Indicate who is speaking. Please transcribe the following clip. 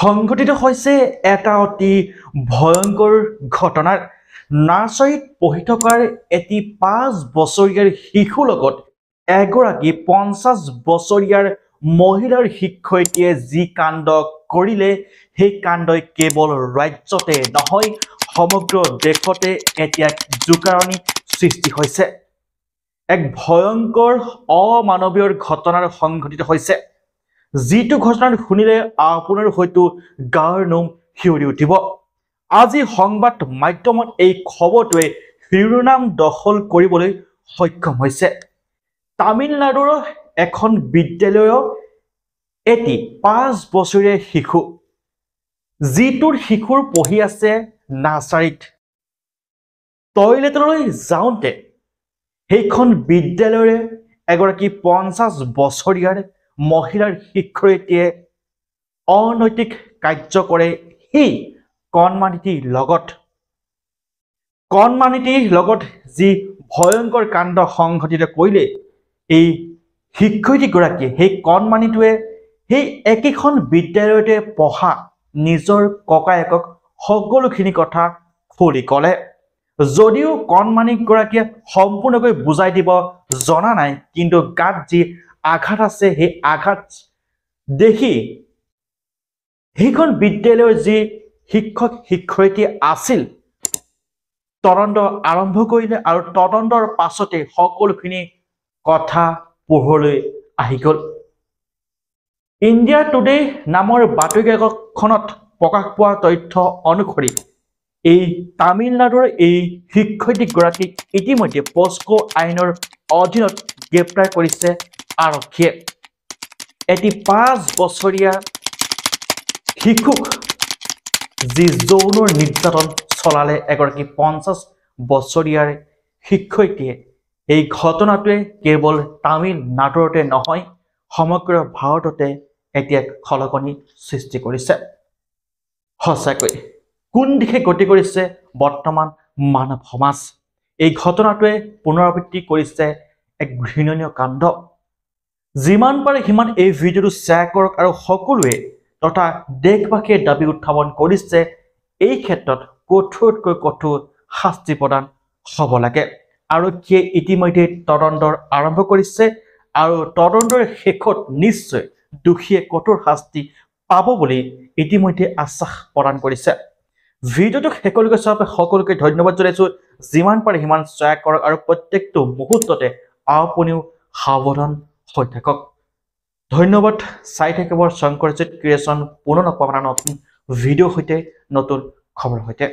Speaker 1: সংঘটিত হৈছে এটা অতি ভয়ংকৰ ঘটনাৰ নাৰ্চাৰীত পঢ়ি থকাৰ এটি 5 বছৰীয়া শিশুৰ লগত এগৰাকী 50 বছৰীয়া মহিলাৰ শিক্ষয়িত্ৰীয়ে যি কাণ্ড কৰিলে সেই কাণ্ডই কেৱল ৰাজ্যতে নহয় সমগ্ৰ দেশতে এতিয়া জোকাৰণি সৃষ্টি হৈছে এক ভয়ংকৰ অমানৱীয় ঘটনাৰ সংঘটিত হৈছে যিটো ঘটনা শুনিলে আপোনাৰ হয়তো গাৰ নোম শিউৰি উঠিব আজি সংবাদ মাধ্যমত এই খবৰটোৱে শিৰোনাম দখল কৰিবলৈ সক্ষম হৈছে তামিলনাডুৰ এখন বিদ্যালয়ৰ এটি 5 বছৰীয়া শিশু যিটোৰ শিশুৰ পঢ়ি আছে নাৰ্চাৰীত টয়লেটলৈ যাওঁতে সেইখন বিদ্যালয়ৰে এগৰাকী 50 বছৰীয়া মহিলাৰ শিক্ষয়িত্ৰীয়ে অনৈতিক কাৰ্য কৰে সেই কণমানিটিৰ লগত যি ভয়ংকৰ কাণ্ড সংঘটিত কৰিলে এই শিক্ষয়িত্ৰীগৰাকীয়ে সেই কণমানিটোৱে সেই একেখন বিদ্যালয়তে পঢ়া নিজৰ ককায়েকক সকলোখিনি কথা খুলি ক'লে যদিও কণমানিগৰাকীয়ে সম্পূৰ্ণকৈ বুজাই দিব জনা নাই কিন্তু গাত যি আঘাত আছে সেই আঘাত দেখি সেইখন বিদ্যালয়ৰ যি শিক্ষক শিক্ষয়িত্ৰী আছিল তদন্ত আৰম্ভ কৰিলে আৰু তদন্তৰ পাছতে সকলোখিনি কথা পোহৰলৈ আহি গ'ল ইণ্ডিয়া টুডে নামৰ বাতৰি কাকতখনত প্ৰকাশ পোৱা তথ্য অনুসৰি এই তামিলনাডুৰ এই শিক্ষয়িত্ৰীগৰাকীক ইতিমধ্যে পস্কো আইনৰ অধীনত গ্ৰেপ্তাৰ কৰিছে আৰক্ষীয়ে এটি 5 বছৰীয়া শিশুক যি যৌন নিৰ্যাতন চলালে এগৰাকী 50 বছৰীয়া শিক্ষয়িত্ৰীয়ে এই ঘটনাটোৱে কেৱল তামিলনাডুৰতে নহয় সমগ্ৰ ভাৰততে এতিয়া খলকনি সৃষ্টি কৰিছে সঁচাকৈ কোন দিশে গতি কৰিছে বৰ্তমান মানৱ সমাজ এই ঘটনাটোৱে পুনৰাবৃত্তি কৰিছে এক ঘৃণনীয় কাণ্ড যিমান পাৰে সিমান এই ভিডিঅ'টো শ্বেয়াৰ কৰক আৰু সকলোৱে তথা দেশবাসীয়ে দাবী উত্থাপন কৰিছে এই ক্ষেত্ৰত কঠোৰতকৈ কঠোৰ শাস্তি প্ৰদান হ'ব লাগে আৰক্ষীয়ে ইতিমধ্যে তদন্তৰ আৰম্ভ কৰিছে আৰু তদন্তৰ শেষত নিশ্চয় দোষীয়ে কঠোৰ শাস্তি পাব বুলি ইতিমধ্যে আশ্বাস প্ৰদান কৰিছে ভিডিঅ'টো শেষলৈকে চোৱাৰ বাবে সকলোকে ধন্যবাদ জনাইছো যিমান পাৰে সিমান শ্বেয়াৰ কৰক আৰু প্ৰত্যেকটো মুহূৰ্ততে আপুনিও সাৱধান হৈ থাকক ধন্যবাদ চাই থাকিব শংকৰজিৎ ক্ৰিয়েশ্যন পুনৰ লগ পাম নতুন ভিডিঅ' সৈতে নতুন খবৰ সৈতে